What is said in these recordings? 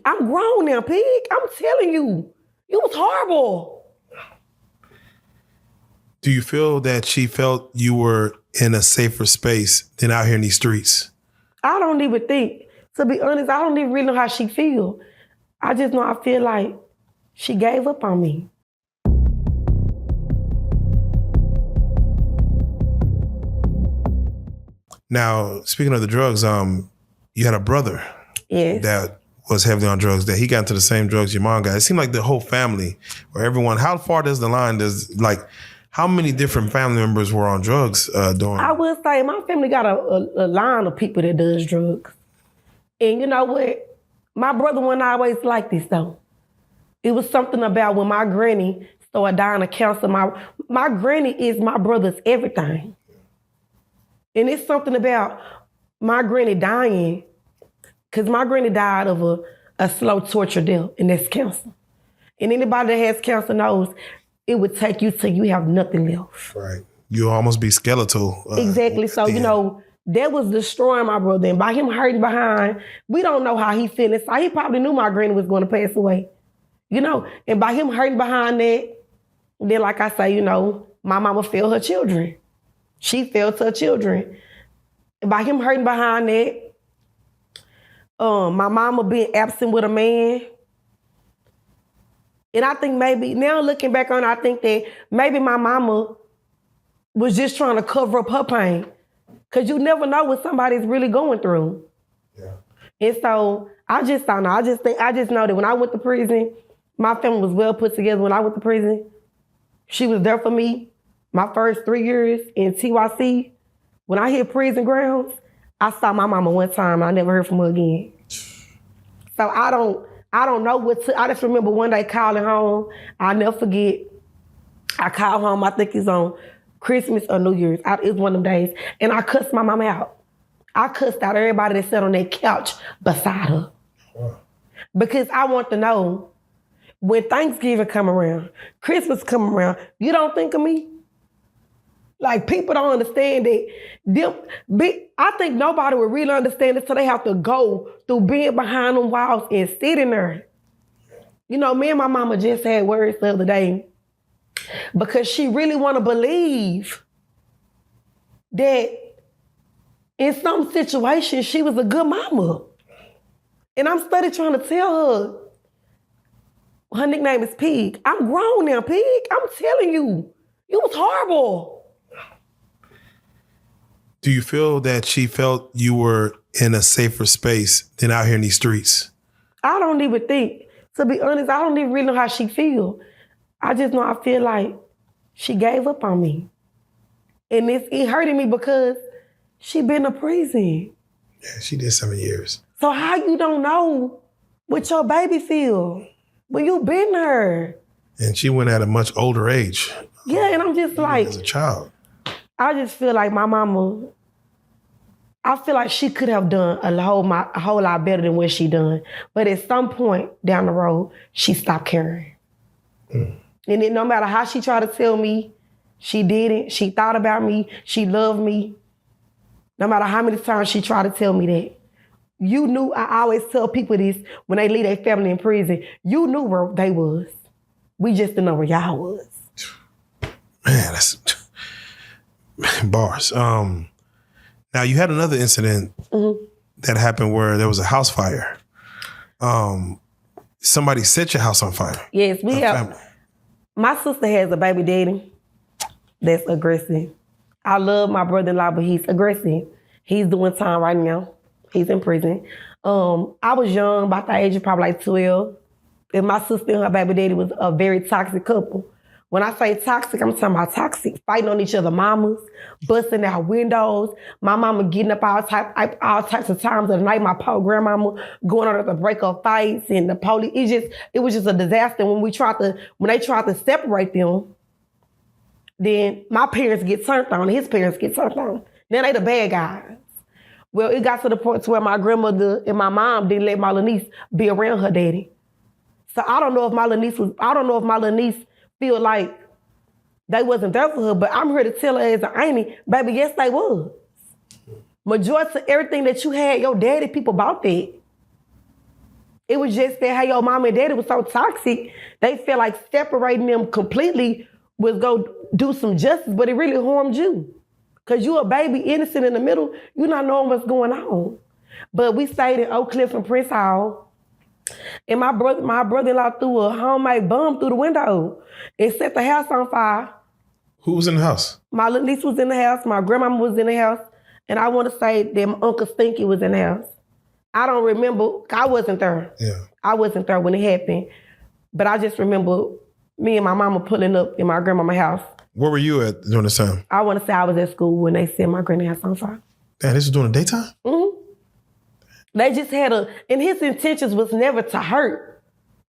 I'm grown now, pig. I'm telling you. It was horrible. Do you feel that she felt you were in a safer space than out here in these streets? I don't even think, to be honest, I don't even really know how she feel. I just know I feel like she gave up on me. Now, speaking of the drugs, you had a brother that was heavily on drugs, that he got into the same drugs your mom got. It seemed like the whole family or everyone, how far does the line, how many different family members were on drugs during? I would say my family got a line of people that does drugs. And you know what? My brother wasn't always like this though. It was something about when my granny started dying of cancer. My granny is my brother's everything. And it's something about my granny dying, because my granny died of a slow torture death, and that's cancer. And anybody that has cancer knows it would take you till you have nothing left. Right. You'll almost be skeletal. Exactly. So, you know, that was destroying my brother. And by him hurting behind, we don't know how he feeling. So he probably knew my granny was going to pass away. You know, and by him hurting behind that, then like I say, you know, my mama failed her children. She failed her children. And by him hurting behind that, my mama being absent with a man. And I think maybe, now looking back on it, I think that maybe my mama was just trying to cover up her pain. Because you never know what somebody's really going through. Yeah. And so I just don't know. I just know that when I went to prison, my family was well put together. When I went to prison, she was there for me. My first 3 years in TYC, when I hit prison grounds, I saw my mama one time. I never heard from her again. So I don't know what to, I just remember one day calling home. I'll never forget. I called home, I think it's on Christmas or New Year's. It's one of them days. And I cussed my mama out. I cussed out everybody that sat on that couch beside her. Wow. Because I want to know, when Thanksgiving come around, Christmas come around, you don't think of me? Like, people don't understand that. I think nobody would really understand it, so they have to go through being behind them walls and sitting there. You know, me and my mama just had words the other day because she really want to believe that in some situations she was a good mama. And I'm steady trying to tell her nickname is Pig. I'm grown now, Pig. I'm telling you, it was horrible. Do you feel that she felt you were in a safer space than out here in these streets? I don't even think, to be honest, I don't even really know how she feel. I just know I feel like she gave up on me. And it hurted me because she been to prison. Yeah, she did 7 years. So how you don't know what your baby feel when you been there? And she went at a much older age. Yeah, and I'm just like, as a child. I just feel like my mama, I feel like she could have done a whole lot better than what she done. But at some point down the road, she stopped caring. Mm. And then no matter how she tried to tell me she didn't, she thought about me, she loved me. No matter how many times she tried to tell me that. You knew, I always tell people this when they leave their family in prison, you knew where they was. We just didn't know where y'all was. Man, that's bars. Now you had another incident that happened where there was a house fire. Somebody set your house on fire. Yes, we have. Family. My sister has a baby daddy that's aggressive. I love my brother-in-law, but he's aggressive. He's doing time right now. He's in prison. I was young, about the age of probably like 12. And my sister and her baby daddy was a very toxic couple. When I say toxic, I'm talking about toxic. Fighting on each other's mamas, busting out windows. My mama getting up all types of times of the night. My poor grandmama going on to break up fights and the police. It was just a disaster. When they tried to separate them, then my parents get turned on, and his parents get turned on. Then they the bad guys. Well, it got to the point to where my grandmother and my mom didn't let my little niece be around her daddy. So I don't know if my little niece feel like they wasn't there for her, but I'm here to tell her as an auntie, baby, yes, they was. Majority of everything that you had, your daddy people bought that. It was just that how your mom and daddy was so toxic, they felt like separating them completely was go do some justice, but it really harmed you. Because you a baby innocent in the middle, you not knowing what's going on. But we stayed in Oak Cliff and Prince Hall, and my brother-in-law threw a homemade bomb through the window and set the house on fire. Who was in the house? My little niece was in the house, my grandmama was in the house, and I want to say that my Uncle Stinky was in the house. I don't remember, I wasn't there. Yeah. I wasn't there when it happened, but I just remember me and my mama pulling up in my grandmama's house. Where were you at during this time? I want to say I was at school when they set my granny house on fire. Damn, this was during the daytime? Mm-hmm. They just had and his intentions was never to hurt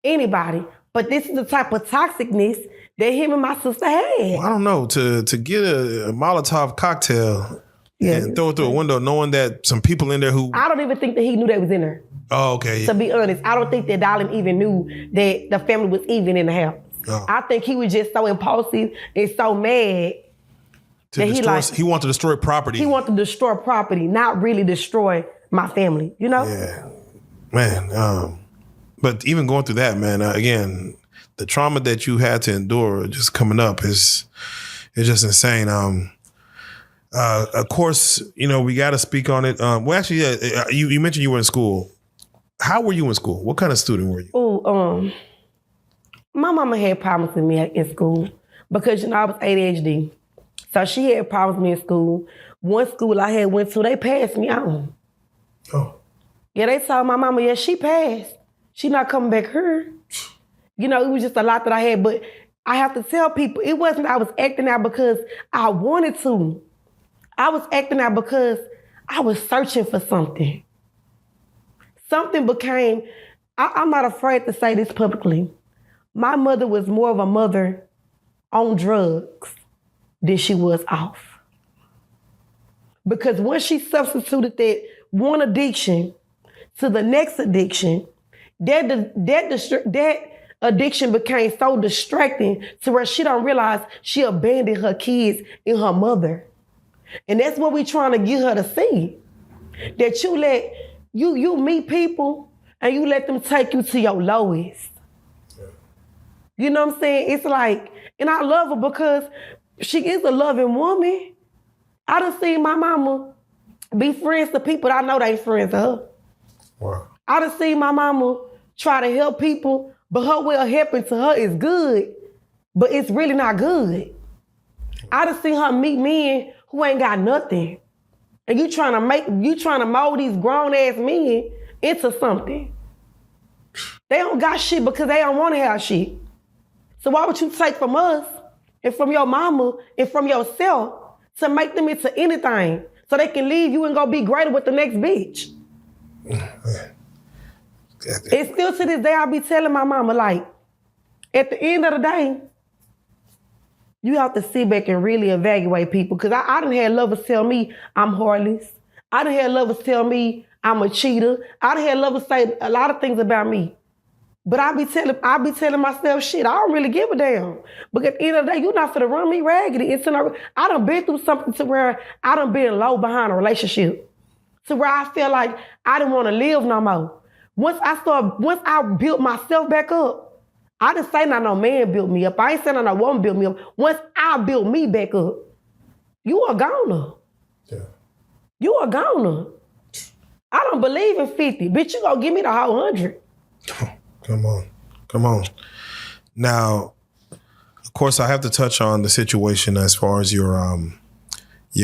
anybody, but this is the type of toxicness that him and my sister had. Well, I don't know, to get a Molotov cocktail and throw it through a window knowing that some people in there who... I don't even think that he knew they was in there. Oh, okay. To be honest, I don't think that Darlene even knew that the family was even in the house. Oh. I think he was just so impulsive and so mad that he wanted to destroy property. He wanted to destroy property, not really destroy my family, you know? Yeah. Man, but even going through that, man, again, the trauma that you had to endure just coming up is just insane. Of course, you know, we got to speak on it. Well, actually, yeah, you mentioned you were in school. How were you in school? What kind of student were you? Oh, my mama had problems with me in school because, you know, I was ADHD. So she had problems with me in school. One school I had went to, they passed me on. Oh. Yeah, they told my mama, yeah, she passed. She not coming back here. You know, it was just a lot that I had, but I have to tell people, it wasn't I was acting out because I wanted to. I was acting out because I was searching for something. Something became, I'm not afraid to say this publicly. My mother was more of a mother on drugs than she was off. Because once she substituted that one addiction to the next addiction, that addiction became so distracting to where she don't realize she abandoned her kids and her mother. And that's what we trying to get her to see. That you let, you meet people and you let them take you to your lowest. You know what I'm saying? It's like, and I love her because she is a loving woman. I done seen my mama be friends to people that I know they ain't friends to her. Wow. I done seen my mama try to help people, but her way of helping to her is good, but it's really not good. I done seen her meet men who ain't got nothing. And you trying to mold these grown ass men into something. They don't got shit because they don't want to have shit. So why would you take from us and from your mama and from yourself to make them into anything so they can leave you and go be greater with the next bitch? And still to this day, I be telling my mama, like, at the end of the day, you have to sit back and really evaluate people. Because I done had lovers tell me I'm heartless. I done had lovers tell me I'm a cheater. I done had lovers say a lot of things about me. But I be telling myself, shit, I don't really give a damn. But at the end of the day, you're not finna run me raggedy. I done been through something to where I done been low behind a relationship. To where I feel like I didn't want to live no more. Once I built myself back up, I didn't say no man built me up. I ain't saying no woman built me up. Once I built me back up, you a goner. Yeah. You a goner. I don't believe in 50. Bitch, you gonna give me the whole 100. Come on. Now, of course, I have to touch on the situation as far as your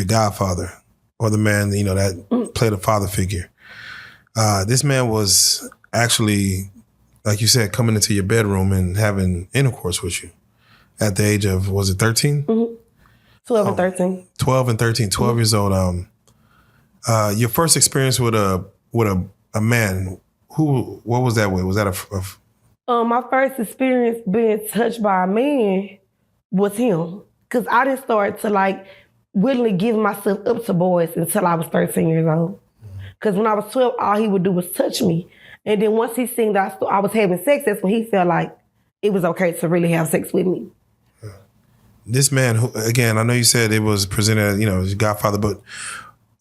godfather or the man, you know, that played a father figure. This man was actually, like you said, coming into your bedroom and having intercourse with you at the age of, was it 13? Mm-hmm. 12 and 13. 12 and 13, 12 years old. Your first experience with a man, what was that with? Was that my first experience being touched by a man was him. Because I didn't start to like willingly give myself up to boys until I was 13 years old. Because when I was 12, all he would do was touch me. And then once he seen that I was having sex, that's when he felt like it was okay to really have sex with me. This man, who, again, I know you said it was presented as, you know, his godfather, but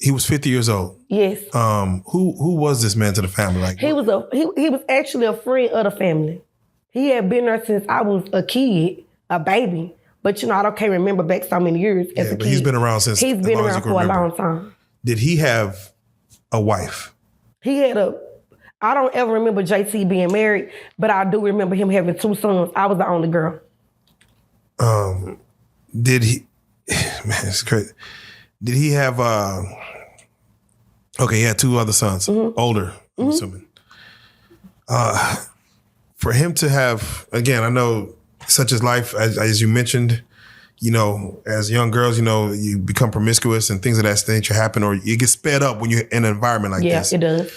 He was 50 years old. Yes. Who was this man to the family? Like he was actually a friend of the family. He had been there since I was a kid, a baby. But I can't remember back so many years as a kid. But he's been around since. He's been around for a long time. Did he have a wife? He had I don't ever remember JT being married, but I do remember him having 2 sons. I was the only girl. Did he? Man, it's crazy. Did he have? Okay, he had 2 other sons, older. I'm assuming. For him to have, again, I know, such as life, as you mentioned, as young girls, you become promiscuous and things of that nature happen, or you get sped up when you're in an environment like this. Yeah, it does.